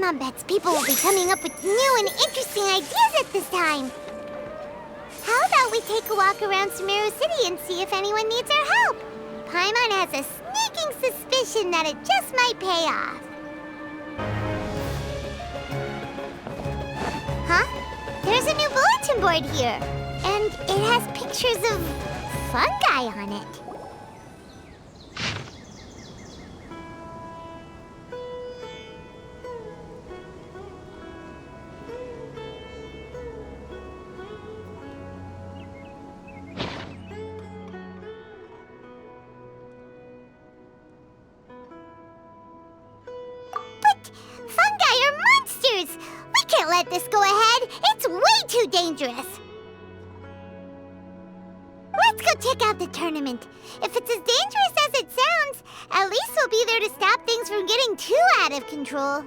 Paimon bets people will be coming up with new and interesting ideas at this time. How about we take a walk around Sumeru City and see if anyone needs our help? Paimon has a sneaking suspicion that it just might pay off. Huh? There's a new bulletin board here. And it has pictures of fungi on it. We can't let this go ahead. It's way too dangerous. Let's go check out the tournament. If it's as dangerous as it sounds, at least we'll be there to stop things from getting too out of control.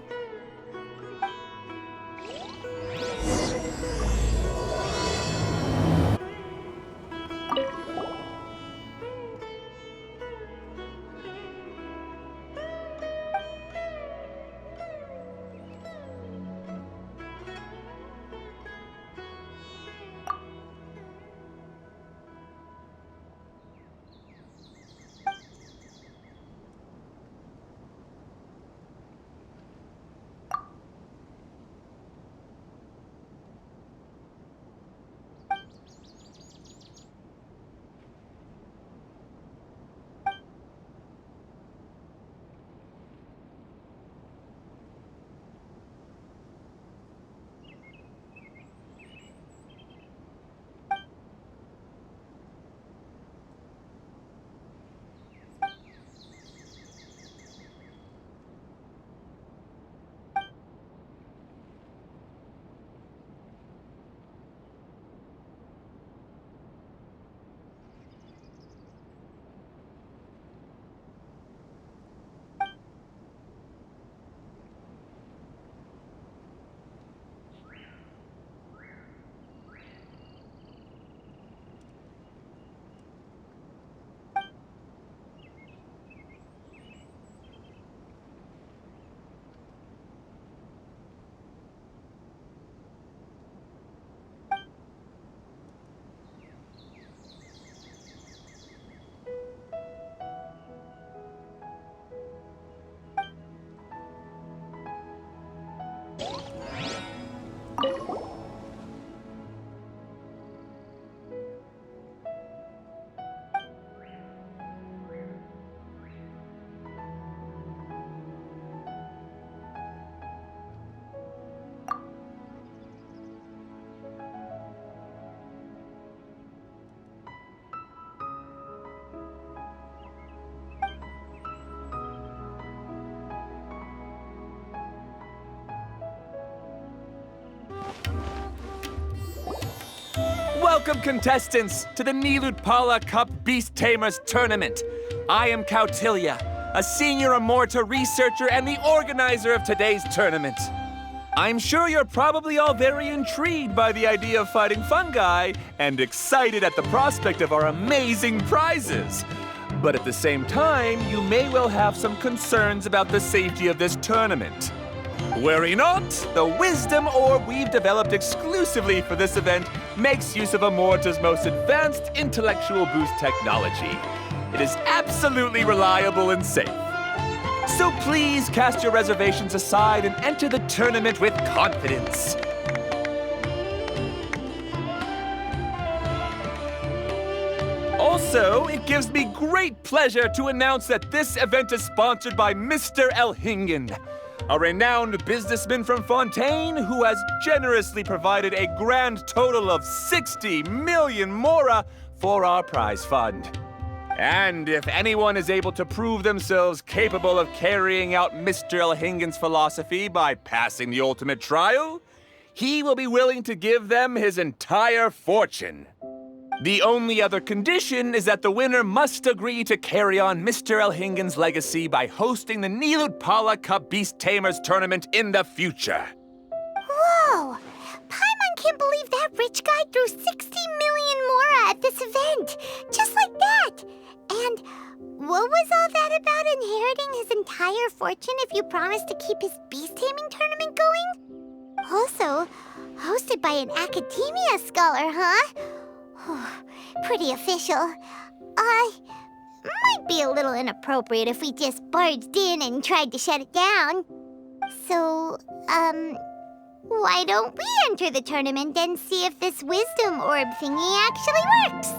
Welcome, contestants, to the Nilotpala Cup Beast Tamers Tournament. I am Kautilya, a senior Amorta researcher and the organizer of today's tournament. I'm sure you're probably all very intrigued by the idea of fighting fungi and excited at the prospect of our amazing prizes. But at the same time, you may well have some concerns about the safety of this tournament. Worry not, the wisdom orb we've developed exclusively for this event makes use of Amorta's most advanced intellectual boost technology. It is absolutely reliable and safe. So please cast your reservations aside and enter the tournament with confidence. Also, it gives me great pleasure to announce that this event is sponsored by Mr. Elhingen, a renowned businessman from Fontaine who has generously provided a grand total of 60 million mora for our prize fund. And if anyone is able to prove themselves capable of carrying out Mr. Elhingen's philosophy by passing the ultimate trial, he will be willing to give them his entire fortune. The only other condition is that the winner must agree to carry on Mr. Elhingen's legacy by hosting the Nilotpala Cup Beast Tamers Tournament in the future. Whoa! Paimon can't believe that rich guy threw 60 million mora at this event! Just like that! And What was all that about inheriting his entire fortune if you promised to keep his beast-taming tournament going? Also, hosted by an academia scholar, huh? Pretty official. Might be a little inappropriate if we just barged in and tried to shut it down. So, why don't we enter the tournament and see if this wisdom orb thingy actually works?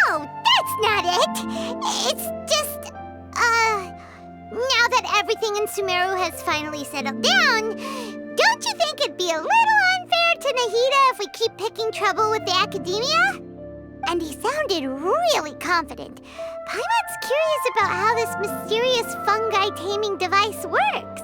No, that's not it! It's just, now that everything in Sumeru has finally settled down, don't you think it'd be a little unfair to Nahida if we keep picking trouble with the academia? And he sounded really confident. Paimon's curious about how this mysterious fungi taming device works.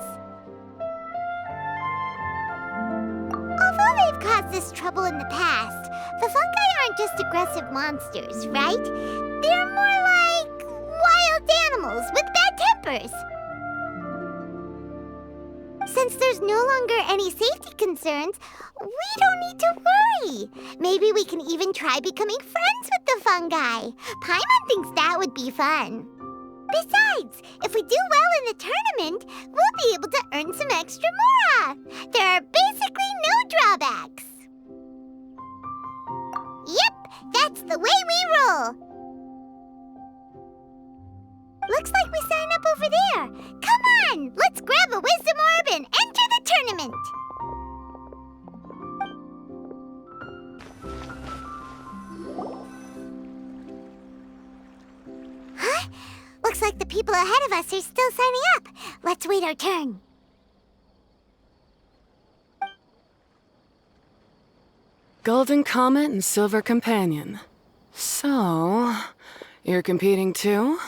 Although they've caused this trouble in the past, the fungi aren't just aggressive monsters, right? They're more like wild animals with bad tempers. Since there's no longer any safety concerns, we don't need to worry. Maybe we can even try becoming friends with the fungi. Paimon thinks that would be fun. Besides, if we do well in the tournament, we'll be able to earn some extra mora. There are basically no drawbacks. Yep, that's the way we roll. Looks like we sign up over there. Come on, let's grab a wisdom orb and enter the tournament. Huh? Looks like the people ahead of us are still signing up. Let's wait our turn. Golden Comet and Silver Companion. So, you're competing too?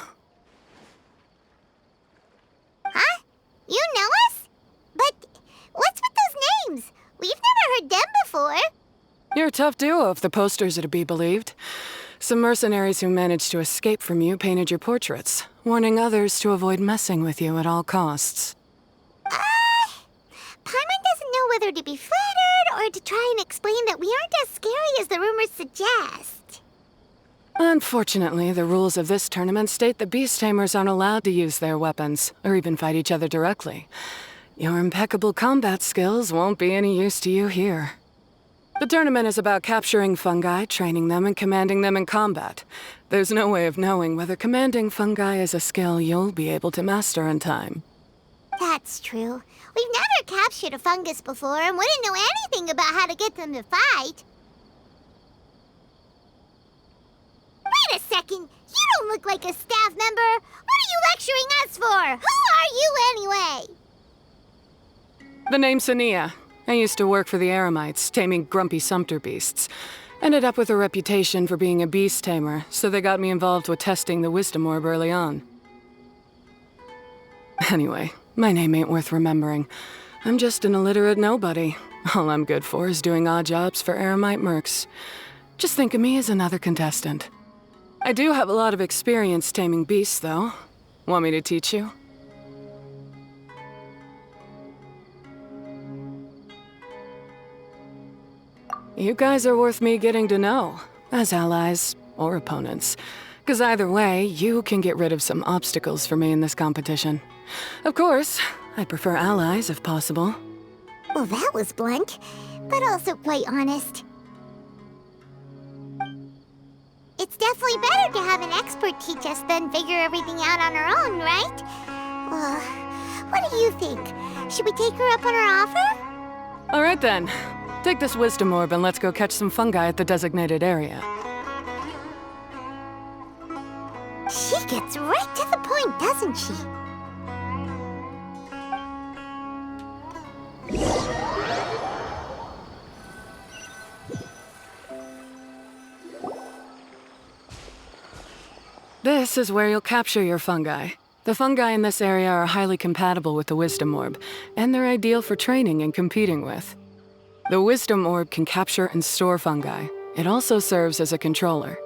Huh? You know us? But what's with those names? We've never heard them before. You're a tough duo if the posters are to be believed. Some mercenaries who managed to escape from you painted your portraits, warning others to avoid messing with you at all costs. Pаймon doesn't know whether to be flattered or to try and explain that we aren't as scary as the rumors suggest. Unfortunately, the rules of this tournament state the beast tamers aren't allowed to use their weapons, or even fight each other directly. Your impeccable combat skills won't be any use to you here. The tournament is about capturing fungi, training them, and commanding them in combat. There's no way of knowing whether commanding fungi is a skill you'll be able to master in time. That's true. We've never captured a fungus before and wouldn't know anything about how to get them to fight. Wait a second! You don't look like a staff member! What are you lecturing us for? Who are you anyway? The name's Sania. I used to work for the Eremites, taming grumpy sumpter beasts. Ended up with a reputation for being a beast tamer, so they got me involved with testing the wisdom orb early on. Anyway, my name ain't worth remembering. I'm just an illiterate nobody. All I'm good for is doing odd jobs for Eremite mercs. Just think of me as another contestant. I do have a lot of experience taming beasts, though. Want me to teach you? You guys are worth me getting to know, as allies or opponents. 'Cause either way, you can get rid of some obstacles for me in this competition. Of course, I prefer allies if possible. Well, that was blunt, but also quite honest. It's definitely better to have an expert teach us than figure everything out on our own, right? What do you think? Should we take her up on her offer? All right then. Take this wisdom orb and let's go catch some fungi at the designated area. She gets right to the point, doesn't she? This is where you'll capture your fungi. The fungi in this area are highly compatible with the wisdom orb, and they're ideal for training and competing with. The wisdom orb can capture and store fungi. It also serves as a controller.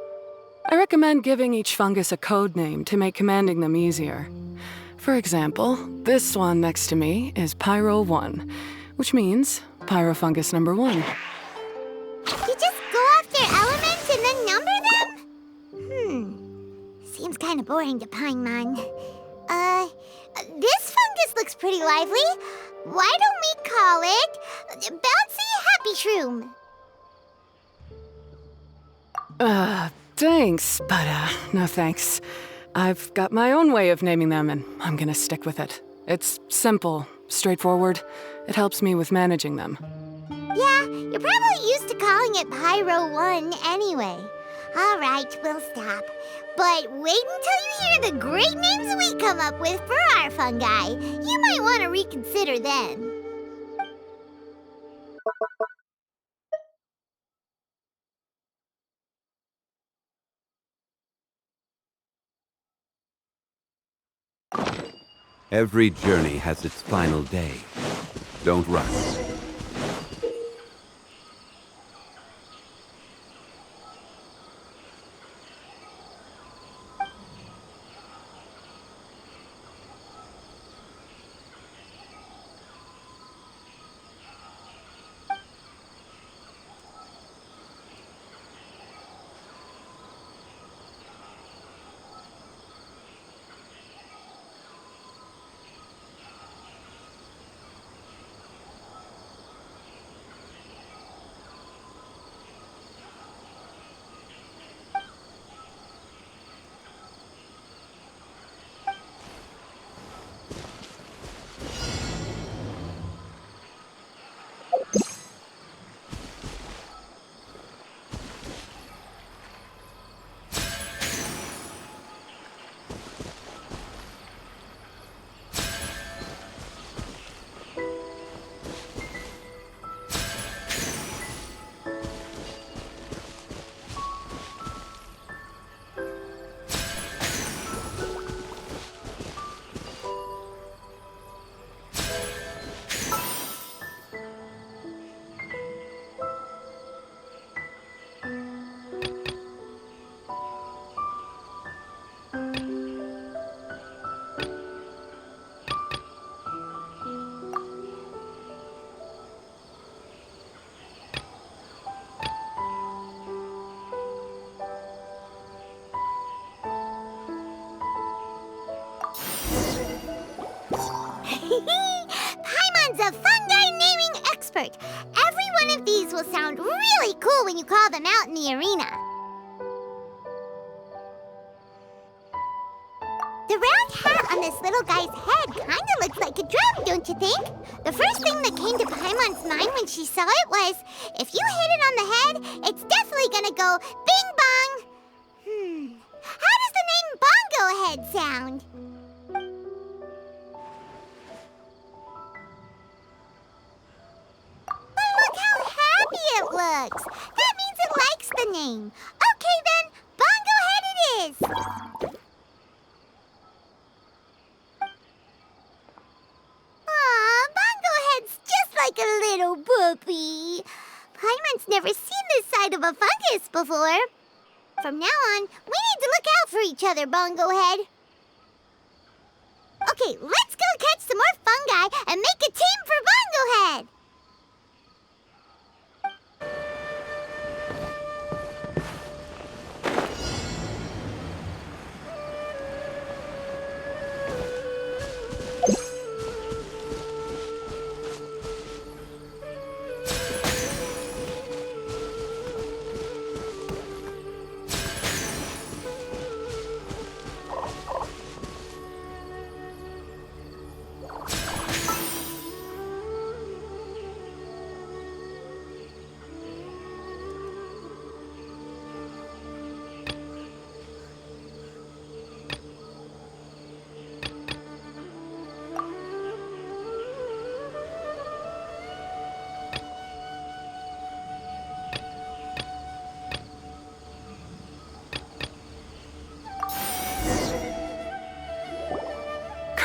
I recommend giving each fungus a code name to make commanding them easier. For example, this one next to me is Pyro 1, which means Pyrofungus number 1. You just go off their elements and then number them? seems kind of boring to Pаймon. This fungus looks pretty lively. Why don't we call it Bouncy Happy Shroom? Thanks, but no thanks. I've got my own way of naming them, and I'm gonna stick with it. It's simple, straightforward. It helps me with managing them. Yeah, you're probably used to calling it Pyro 1 anyway. All right, we'll stop. But wait until you hear the great names we come up with for our fungi. You might want to reconsider then. Every journey has its final day. Don't rush. Paimon's a fungi naming expert. Every one of these will sound really cool when you call them out in the arena. The round hat on this little guy's head kinda looks like a drum, don't you think? The first thing that came to Paimon's mind when she saw it was, if you hit it on the head, it's definitely gonna go bing bong. How does the name Bongo Head sound? But look how happy it looks. That means it likes the name. Okay then, Bongo Head it is. Aw, Bongo Head's just like a little puppy. Paimon's never seen this side of a fungus before. From now on, we need to look out for each other, Bongo Head. Okay, let's go catch some more fungi and make a team for Bongo Head.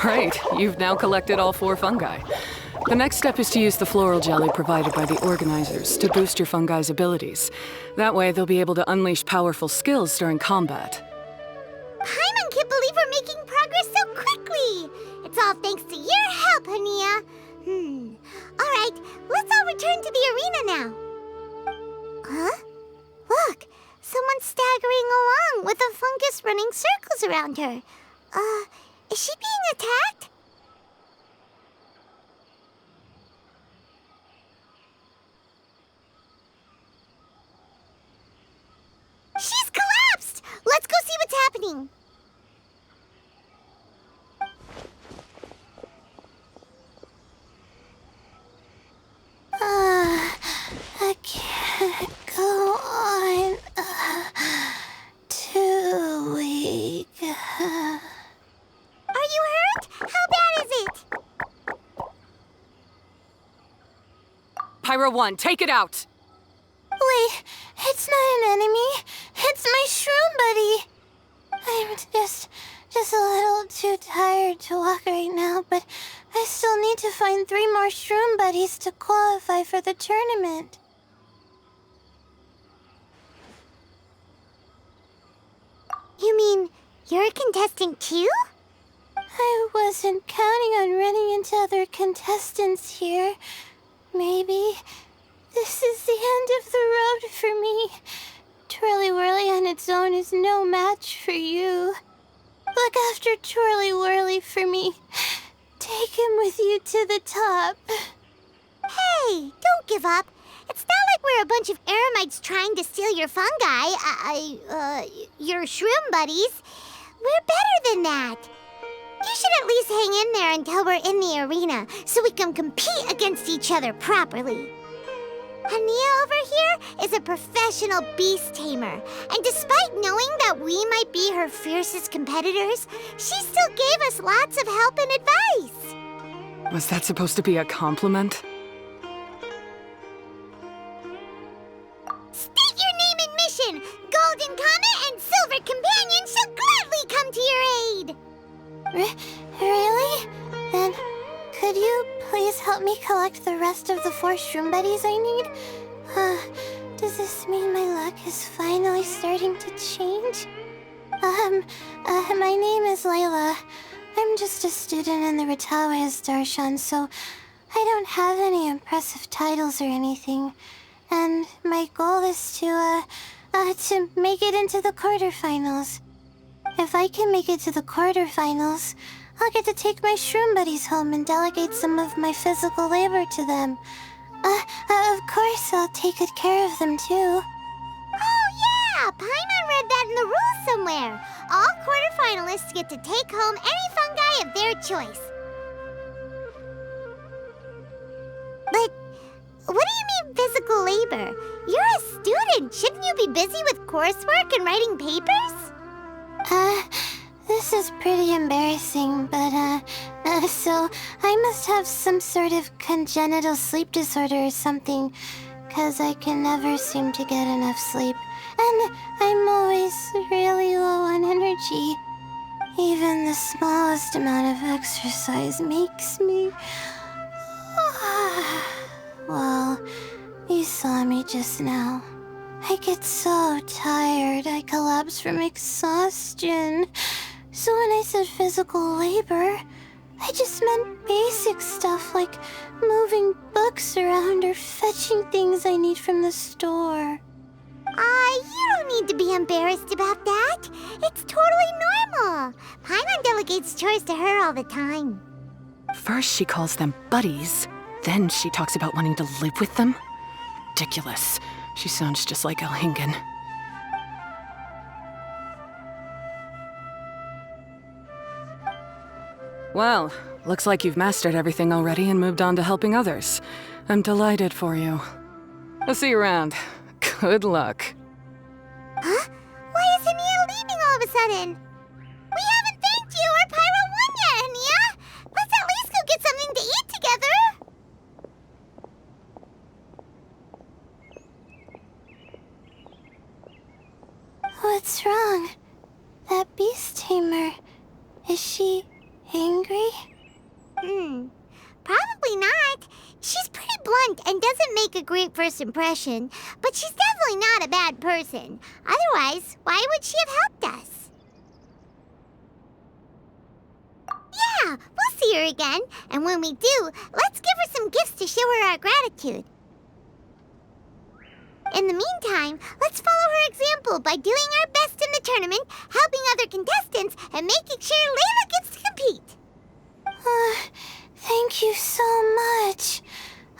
Great, you've now collected all 4 fungi. The next step is to use the floral jelly provided by the organizers to boost your fungi's abilities. That way, they'll be able to unleash powerful skills during combat. Paimon can't believe we're making progress so quickly. It's all thanks to your help, Hania. All right, let's all return to the arena now. Huh? Look, Someone's staggering along with a fungus running circles around her. Is she being attacked? She's collapsed! Let's go see what's happening. I can't go on too weak. Are you hurt? How bad is it? Pyro 1, take it out! Wait, it's not an enemy. It's my shroom buddy. I'm just a little too tired to walk right now, but I still need to find 3 more shroom buddies to qualify for the tournament. You mean you're a contestant too? I wasn't counting on running into other contestants here. Maybe this is the end of the road for me. Twirly Whirly on its own is no match for you. Look after Twirly Whirly for me. Take him with you to the top. Hey, don't give up. It's not like we're a bunch of eremites trying to steal your fungi. Your shroom buddies. We're better than that. You should at least hang in there until we're in the arena, so we can compete against each other properly. Ania over here is a professional beast tamer, and despite knowing that we might be her fiercest competitors, she still gave us lots of help and advice. Was that supposed to be a compliment? State your name and mission! Golden Comet and Silver Companion shall gladly come to your aid! Really? Then could you please help me collect the rest of the 4 shroom buddies I need? Does this mean my luck is finally starting to change? My name is Layla. I'm just a student in the Ratawa's Darshan, so I don't have any impressive titles or anything. And my goal is to make it into the quarterfinals. If I can make it to the quarterfinals, I'll get to take my shroom buddies home and delegate some of my physical labor to them. Of course, I'll take good care of them, too. Oh, yeah! Pаймon read that in the rules somewhere. All quarterfinalists get to take home any fungi of their choice. But what do you mean physical labor? You're a student. Shouldn't you be busy with coursework and writing papers? This is pretty embarrassing, but, so I must have some sort of congenital sleep disorder or something, 'cause I can never seem to get enough sleep, and I'm always really low on energy. Even the smallest amount of exercise makes me... Well, you saw me just now. I get so tired, I collapse from exhaustion. So when I said physical labor, I just meant basic stuff like moving books around or fetching things I need from the store. You don't need to be embarrassed about that. It's totally normal. Pаймon delegates chores to her all the time. First she calls them buddies, then she talks about wanting to live with them? Ridiculous. She sounds just like Elhingen. Well, looks like you've mastered everything already and moved on to helping others. I'm delighted for you. I'll see you around. Good luck. Huh? Why is Ania leaving all of a sudden? We haven't thanked you or Pyro 1 yet, Ania! Let's at least go get something to eat together! What's wrong? That beast tamer, is she angry? Probably not. She's pretty blunt and doesn't make a great first impression, but she's definitely not a bad person. Otherwise, why would she have helped us? Yeah, we'll see her again, and when we do, let's give her some gifts to show her our gratitude. In the meantime, let's follow her example by doing our best in the tournament, helping other contestants, and making sure Layla gets to compete. Thank you so much.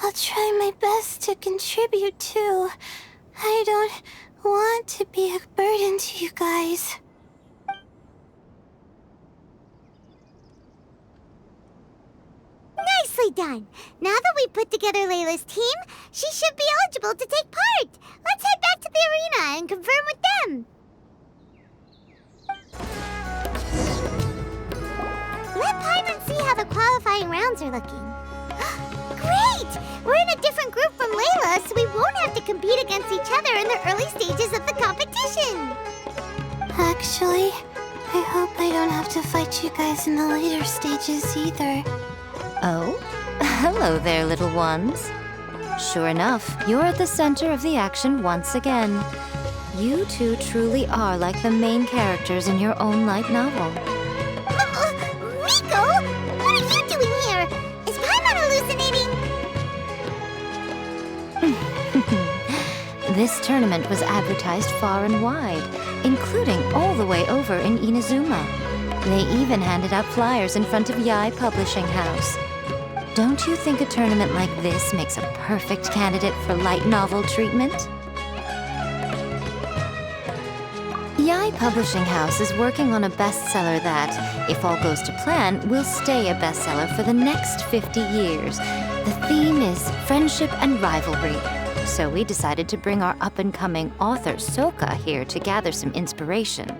I'll try my best to contribute too. I don't want to be a burden to you guys. Nicely done. Now that we put together Layla's team, she should be eligible to take part. Let's head back to the arena and confirm with them. Let Pаймon see how the qualifying rounds are looking. Great! We're in a different group from Layla, so we won't have to compete against each other in the early stages of the competition. Actually, I hope I don't have to fight you guys in the later stages either. Oh? Hello there, little ones. Sure enough, you're at the center of the action once again. You two truly are like the main characters in your own light novel. Miko! What are you doing here? Is Pаймon hallucinating? This tournament was advertised far and wide, including all the way over in Inazuma. They even handed out flyers in front of Yae Publishing House. Don't you think a tournament like this makes a perfect candidate for light novel treatment? Yae Publishing House is working on a bestseller that, if all goes to plan, will stay a bestseller for the next 50 years. The theme is friendship and rivalry. So we decided to bring our up-and-coming author, Soka, here to gather some inspiration.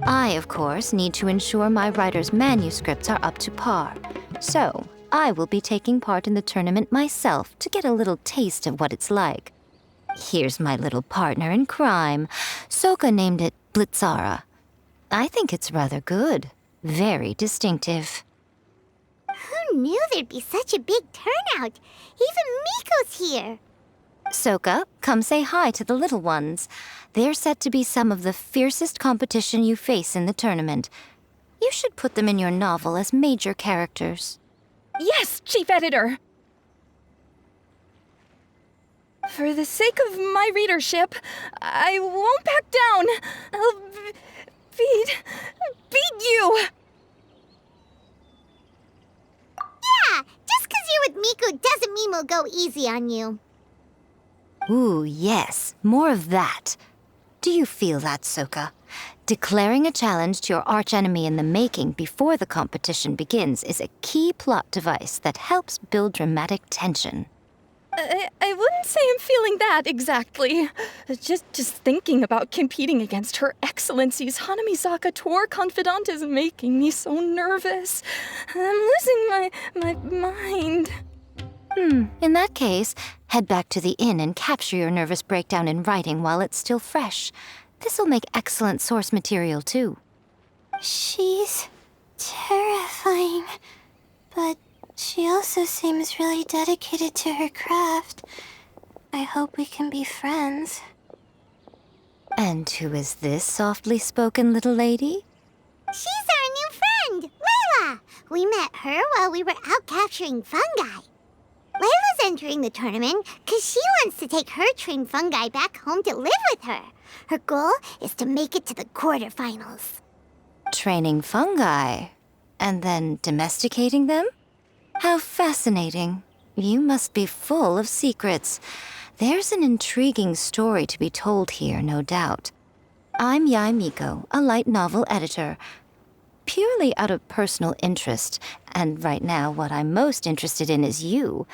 I, of course, need to ensure my writer's manuscripts are up to par. So, I will be taking part in the tournament myself to get a little taste of what it's like. Here's my little partner in crime. Soka named it Blitzara. I think it's rather good. Very distinctive. Who knew there'd be such a big turnout? Even Miko's here. Soka, come say hi to the little ones. They're set to be some of the fiercest competition you face in the tournament. You should put them in your novel as major characters. Yes, Chief Editor! For the sake of my readership, I won't back down. I'll beat you! Yeah, just 'cause you're with Miko doesn't mean we'll go easy on you. Ooh, yes, more of that. Do you feel that, Soka? Declaring a challenge to your archenemy in the making before the competition begins is a key plot device that helps build dramatic tension. I wouldn't say I'm feeling that exactly. Just thinking about competing against Her Excellency's Hanamizaka tour confidant is making me so nervous. I'm losing my mind. In that case, head back to the inn and capture your nervous breakdown in writing while it's still fresh. This'll make excellent source material, too. She's terrifying, but she also seems really dedicated to her craft. I hope we can be friends. And who is this softly spoken little lady? She's our new friend, Layla. We met her while we were out capturing fungi. Layla's entering the tournament because she wants to take her trained fungi back home to live with her. Her goal is to make it to the quarterfinals. Training fungi, and then domesticating them? How fascinating. You must be full of secrets. There's an intriguing story to be told here, no doubt. I'm Yae Miko, a light novel editor. Purely out of personal interest, and right now what I'm most interested in is you.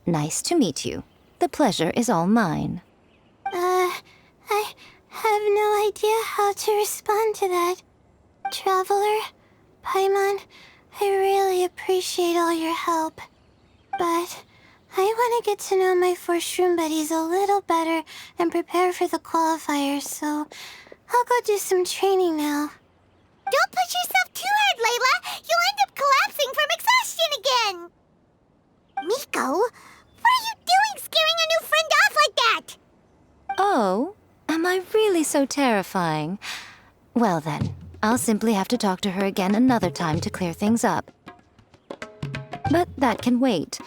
Nice to meet you. The pleasure is all mine. I have no idea how to respond to that. Traveler, Pаймon, I really appreciate all your help. But I want to get to know my 4 shroom buddies a little better and prepare for the qualifiers, so I'll go do some training now. Don't push yourself too hard, Layla. You'll end up collapsing from exhaustion again. Miko, what are you doing scaring a new friend off like that? Oh, am I really so terrifying? Well then, I'll simply have to talk to her again another time to clear things up. But that can wait.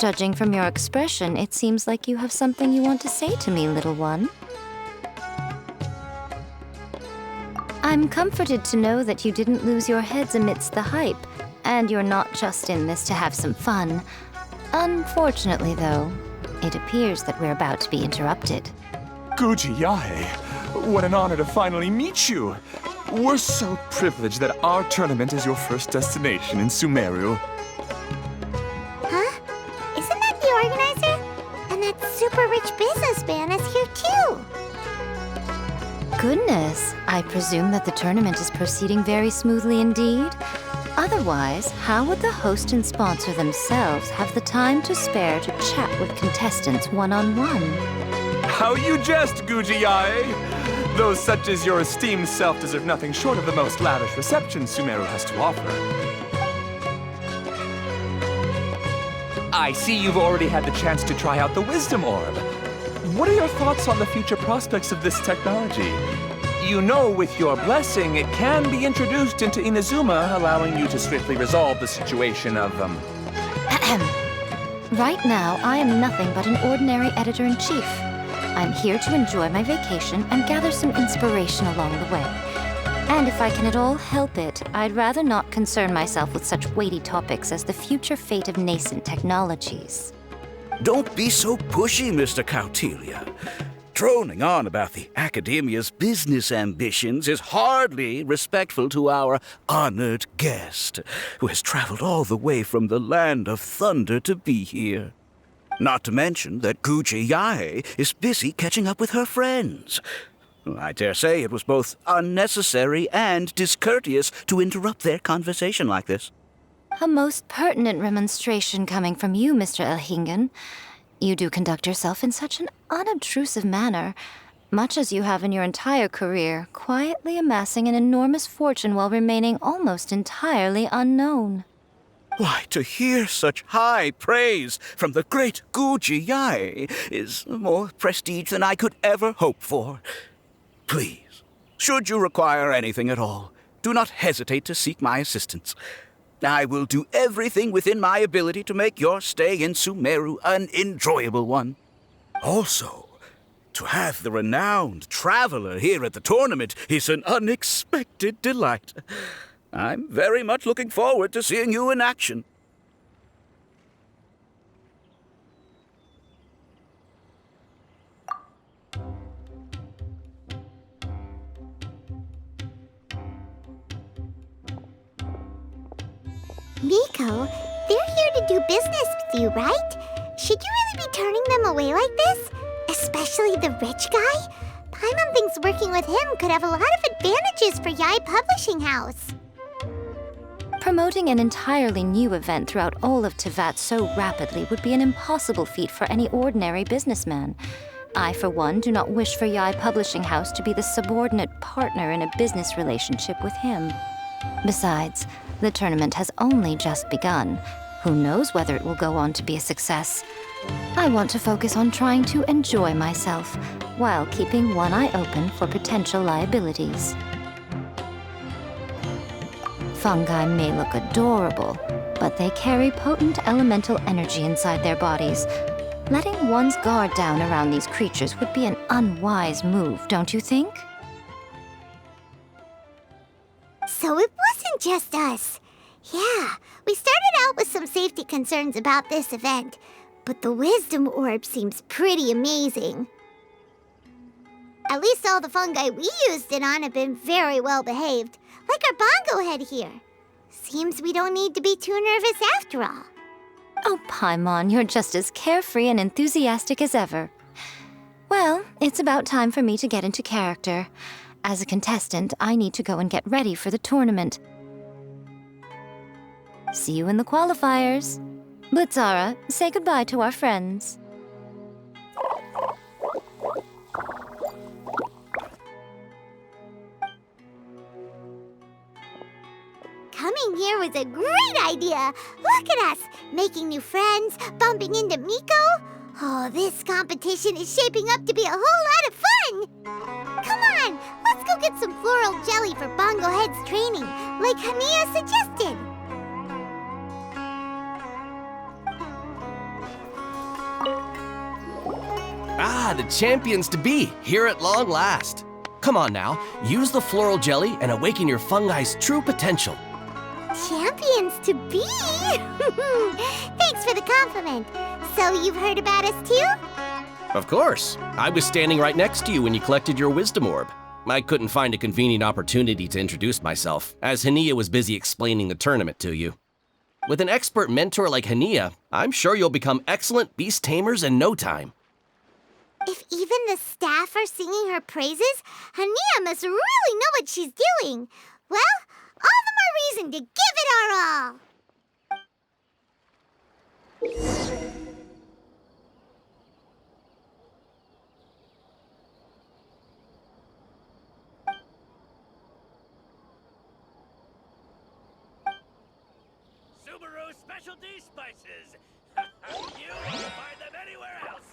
Judging from your expression, it seems like you have something you want to say to me, little one. I'm comforted to know that you didn't lose your heads amidst the hype, and you're not just in this to have some fun. Unfortunately, though, it appears that we're about to be interrupted. Guji Yae, what an honor to finally meet you. We're so privileged that our tournament is your first destination in Sumeru. Huh? Isn't that the organizer? And that super rich businessman is here too. Goodness, I presume that the tournament is proceeding very smoothly indeed. Otherwise, how would the host and sponsor themselves have the time to spare to chat with contestants one-on-one? How you jest, Guji Yae! Those such as your esteemed self deserve nothing short of the most lavish reception Sumeru has to offer. I see you've already had the chance to try out the Wisdom Orb. What are your thoughts on the future prospects of this technology? You know, with your blessing, it can be introduced into Inazuma, allowing you to swiftly resolve the situation of, Right now, I am nothing but an ordinary editor-in-chief. I'm here to enjoy my vacation and gather some inspiration along the way. And if I can at all help it, I'd rather not concern myself with such weighty topics as the future fate of nascent technologies. Don't be so pushy, Mr. Kautelia. Droning on about the Academia's business ambitions is hardly respectful to our honored guest, who has traveled all the way from the land of thunder to be here. Not to mention that Guji Yae is busy catching up with her friends. I dare say it was both unnecessary and discourteous to interrupt their conversation like this. A most pertinent remonstration coming from you, Mr. Elhingen. You do conduct yourself in such an unobtrusive manner, much as you have in your entire career, quietly amassing an enormous fortune while remaining almost entirely unknown. Why, to hear such high praise from the great Guji Yae is more prestige than I could ever hope for. Please, should you require anything at all, do not hesitate to seek my assistance. I will do everything within my ability to make your stay in Sumeru an enjoyable one. Also, to have the renowned traveler here at the tournament is an unexpected delight. I'm very much looking forward to seeing you in action. Miko, they're here to do business with you, right? Should you really be turning them away like this? Especially the rich guy? Paimon thinks working with him could have a lot of advantages for Yae Publishing House. Promoting an entirely new event throughout all of Teyvat so rapidly would be an impossible feat for any ordinary businessman. I, for one, do not wish for Yae Publishing House to be the subordinate partner in a business relationship with him. Besides, the tournament has only just begun. Who knows whether it will go on to be a success? I want to focus on trying to enjoy myself, while keeping one eye open for potential liabilities. Fungi may look adorable, but they carry potent elemental energy inside their bodies. Letting one's guard down around these creatures would be an unwise move, don't you think? So it wasn't just us. Yeah, we started out with some safety concerns about this event, but the Wisdom Orb seems pretty amazing. At least all the fungi we used it on have been very well behaved, like our bongo head here. Seems we don't need to be too nervous after all. Oh, Paimon, you're just as carefree and enthusiastic as ever. Well, it's about time for me to get into character. As a contestant, I need to go and get ready for the tournament. See you in the qualifiers. Blitzara, say goodbye to our friends. Coming here was a great idea. Look at us, making new friends, bumping into Miko. Oh, this competition is shaping up to be a whole lot of fun. Come on, let's go get some floral jelly for Bongo Head's training, like Hania suggested. the champions to be, here at long last. Come on now, use the floral jelly and awaken your fungi's true potential. Champions to be? Thanks for the compliment. So you've heard about us too? Of course. I was standing right next to you when you collected your wisdom orb. I couldn't find a convenient opportunity to introduce myself, as Hania was busy explaining the tournament to you. With an expert mentor like Hania, I'm sure you'll become excellent beast tamers in no time. If even the staff are singing her praises, Hania must really know what she's doing. Well, all the more reason to give it our all. Sumeru specialty spices. You won't find them anywhere else.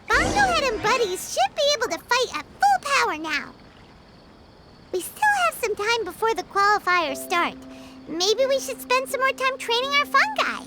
Bongohead and buddies should be able to fight at full power now. We still have some time before the qualifiers start. Maybe we should spend some more time training our fungi.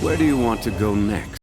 Where do you want to go next?